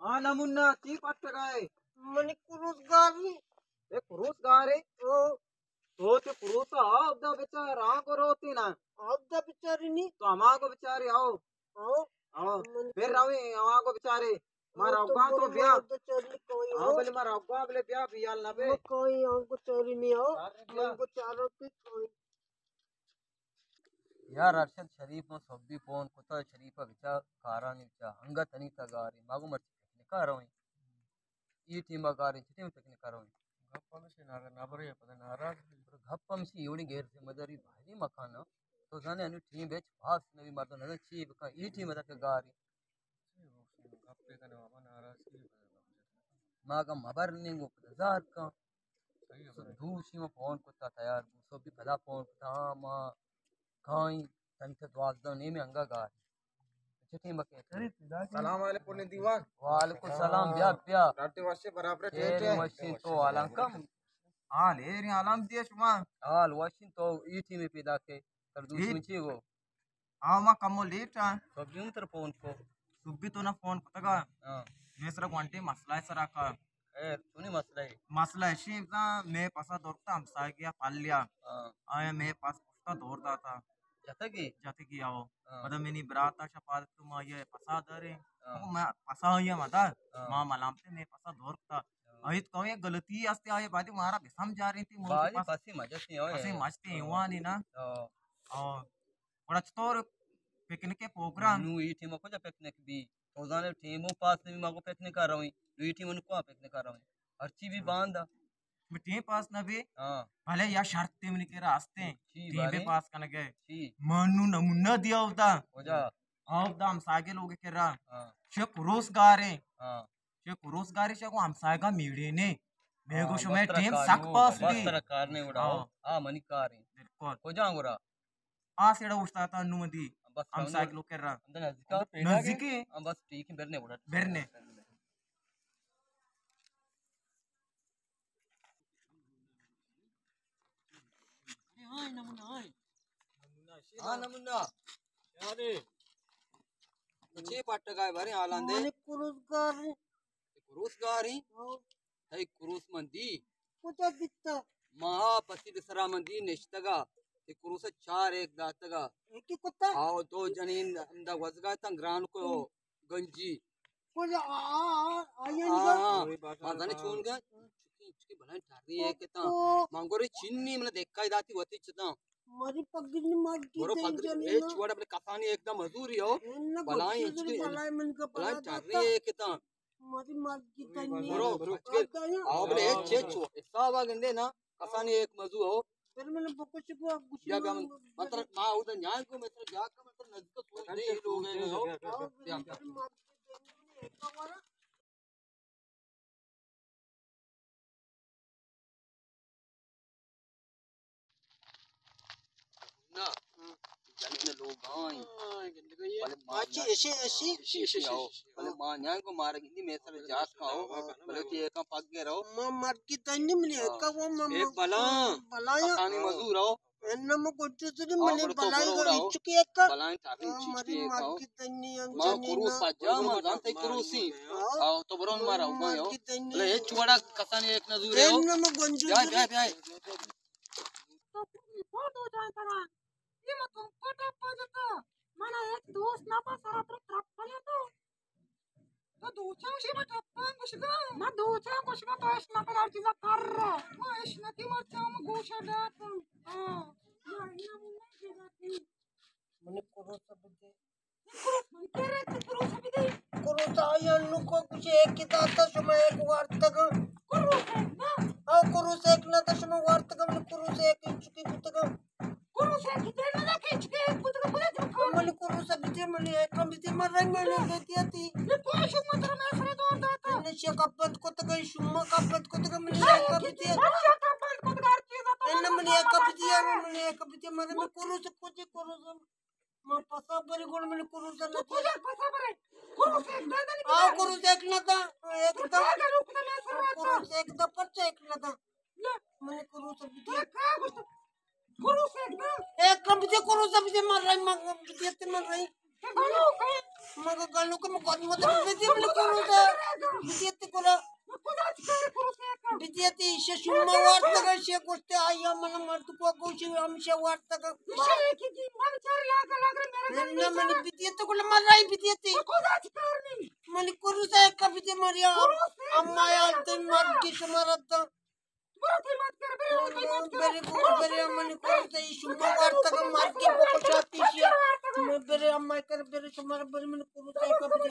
हाँ नमुन्ना ती पट्ट गाय मने कुरुस गारी ते कुरूस गारे तो ते कुरूस आओ दा बेचार आ को रोती ना आपदा बिचारीनी तो हमा को बेचारे आओ आओ आओ मने फिर रवे हमा को बेचारे मारा अब्बा तो ब्याह तो चली कोई हाँ हो बोले मारा अब्बा बोले ब्याह बियाल ना बे मैं कोई हमको चोरी नहीं हो ब्याह मैं को चारों की कोई यार अरशद शरीफ नो सब्बी पोन कुता शरीफ विचा कारानी विचा अंगत अनि तगारी मागु मर्ची टेक्निक कारोई ई टीम गारी चिटिम टेक्निक कारोई गप्पम से नागर नाबरे पता नाराज गप्पम से एवढी गैरजिम्मेदारी भारी मकान तो जाने अनु टीम बेच भास नवी मारतो नजर ची बका ई टीम तक गारी गप्पे कने बाबा नाराज की मागा मबर निंगो हजार का दूसरी में फोन कुता तैयार सो भी भला फोन कुता मा काई तंत द्वाजदा ने में अंगा गार चिट्ठी मके सलाम वालेकुम ने दीवान वालेकुम सलाम ब्या ब्या राते वासे बराबर तेरे ठेठ है मशीन तो अलंकम हाल हे रे आलम दिए शुमा हाल वाशिन तो ईटी में पैदा के कर दूसरी ची वो हाँ मा कमो लेट है तो भी उतर फोन को सुब्बी तो ना फोन पतगा हां मैं सर क्वांटी मसला है सर का ए तूने मसला है मसला है शी ना मैं पासा दौड़ता हम सा गया पाल लिया हां आया मैं पास उसका दौड़ता था जैसा कि जाते की आओ हां मतलब मैंने बराता शपात तुम ये पसा दरे हां मैं पसा ये मदा हां मां मलामते मैं पसा दौड़ता अहित कहो ये गलती आस्ते आए बादी मारा बेसम जा रही थी मोर बाली के पास पासी मजत नहीं होए ऐसे मस्ती हुआ नहीं ना हां और बड़ा चतोर पिकनिक के प्रोग्राम नु ईटी में को जा पिकनिक भी तो जाने टीमों पास में मागो पिकनिक कर रहा हूं ईटी में को पिकनिक कर रहा हूं हर चीज भी बांधा मिट्टी पास ना भी हां भले या शर्त ते के रास्ते छी टीम बारे पास करने गए छी मनु नमुना दिया होता हो जा होता हम सागे लोग के रहा हां शेख रोजगार है हां शेख रोजगार शेख हम सागा मीड़े ने मेगो शो में वस्त्र टीम कार सक पास ली वस्त्र कार ने उड़ाओ हां मनी कार है बिल्कुल हो जाऊंगा आ सेड़ा उठता था अनुमति बस हम सागे लोग के रहा अंदर नजदीकी हम बस ठीक है बेरने उड़ा बेरने हां नमूना हां नमूना अरे छे पट्ट गाय भरे आलांदे मने कुरुस गारी कुरूस गारी आओ हई कुरूस मंदी कुछ बित्ता महा पति दसरा मंदी निश्तगा ते कुरूस चार एक दातगा एक ही कुत्ता आओ दो जनीन अंदा वजगा तंग्रान को गंजी कुछ आया हां नहीं मादाने छून गया चुकी भला ठारी है के ता मांगोरे चिन्नी मन देखा दाती वती चता मारी पगड़ी मार की गोरो पगड़ी ए चुवाड़ा अपने कसानी एकदम मजदूरी हो भलाई इंचकी भलाई मन का भलाई पता ठारी है के ता मारी मार की तनी गोरो आओ बले एक छे छो सावा गंडे ना कसानी एक मजू हो फिर मैंने बकुच को या मतलब मां उधर न्याय को मतलब जा का मतलब नजदीक सोच दे लोग हैं हो ना जाने लोग आए अच्छी ऐसे ऐसे शीशे आओ भले मां न्याय को मार गिंदी में सर जात खाओ भले कि एक पग के रहो मां मार की तनी मैंने का वो मां एक भला भलाया कसानी मजदूर हो एन्ना में कुछ तो मैंने भलाई तो को चुकी एक का भलाई ठारी मारी चीज मार खाओ की तनी मां कुरूस पाजा मां जानते कुरूसी आओ तो बरोन मारा हो गयो भले ये चुवाड़ा कसानी एक नजूर है एन्ना में गंजू जा जा जा तो फोटो जाता ये मत तुम फोटो पाजता मला एक दोस्त ना पास सारा ट्रप्पल तो दूसरा उसी में ट्रप्पल कुछ का मैं दूसरा कुछ का तो इस ना पर चीज कर मैं इस ना की मत मैं गोशा डात हां या ना मुन्ना की जाती मैंने करो सब दे तेरे करो सब दे करो ताया नु को कुछ एक की ताता समय एक वार्तक करो ना आ करो से एक ना तो समय वार्तक में करो से एक चुकी पुतक करो से कितने ना खींच के कुछ को बोले जो मैंने करो सब दे मैंने एक कम दे मर रही मैंने देती थी ये कोई शुभ मत मैं सरे दौड़ दाता मैंने शकापत को तो गई शुम्मा कापत को तो मैंने एक कम दे अच्छा का बंद को कर चीज आता एन्ना मैंने एक कम दिया मैंने एक कम दे मरे मैं करो से कुछ करो से मां पसा बरी गोल मैंने करो से ना तुझे पता पड़े करो से दादा नहीं आ करो से एक ना था एक तो था का रुक ना मैं सरे करो से एक था पर एक ना था ले मैंने करो सब तो दे का कुछ करो से ना एक कम दे करो सब दे मर रही मां देते मर रही तो बोलो कहीं मग गाणं का मग गाणं मत बिती मला करूचा बिती येते कोला बिती येते इशे शुम्मा वाटतं का शे गोष्ट आई आम्हाला मारतो को गोशी आमच्या वाटतं का ना मला बिती येते कोला मला बिती येते मला करूचा एक बिती मारिया अम्मा यार ते मार की समारत बेरे को बेरे मन को ते शुम्मा वाटतं का मार की पकड़ाती है बेरे अम्मा कर बेरे तुम्हारा बेरे मन को ते एक बिती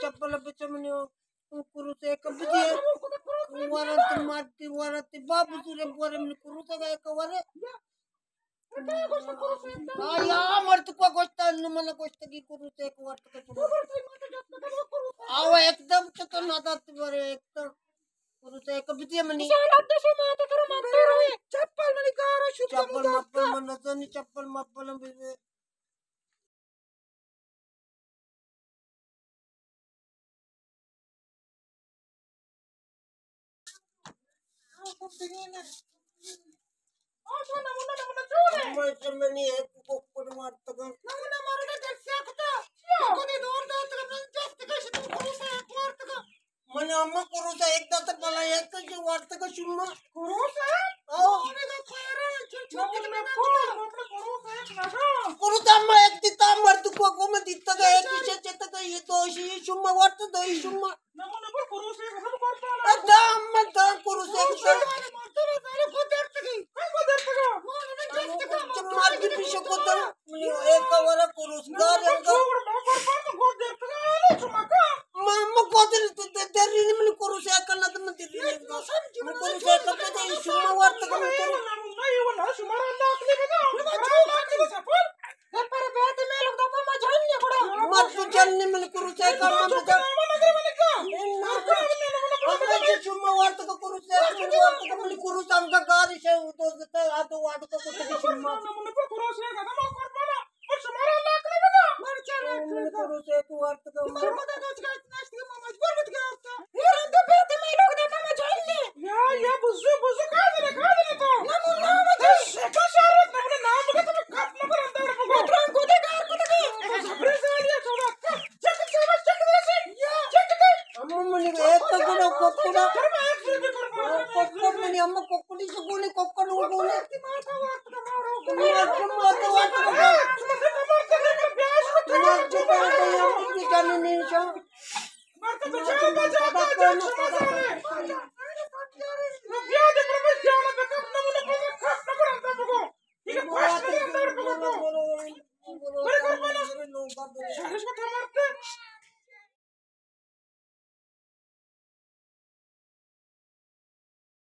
चप्पल बेच मन को ते एक बिती वारत मारती वारत बाबू तुरे बोरे मन को ते एक वारे आया मरत को गोष्ट मला गोष्ट की करू ते एक वाटतं का आव एकदम तो नादात बरे एकदम करूचा एक बिती म्हणे चप्पल मप्पल म्हणत आणि चप्पल मप्पल बिबे म्हणे एक कोकण वाटतं का म्हणे अम्मा करूचा एकदा तर मला एकच वाटतं का शुम्मा करूचा अम्मा एक तिथं मरतो को मग तिथं का एक विषय का ये दोषी शुम्मा वाटतं दोषी शुम्मा अम्मा दा करूचा मार्गी पिशो को तर एक वर करूस गार मग कोदर ते रिनी मन करूस एक ना तर मग रिनी मग करूस एक ते शुम्मा वाटतं का मग तू जन्नी मन करूस एक शुम्मा वाटतं का करूस एक मन करूस आमचा गार शे होतो आता वाटतं कुठे शुम्मा करूस एक वाटतं अम्मा कोकड़ी से कोने कोकड़ उड़ोने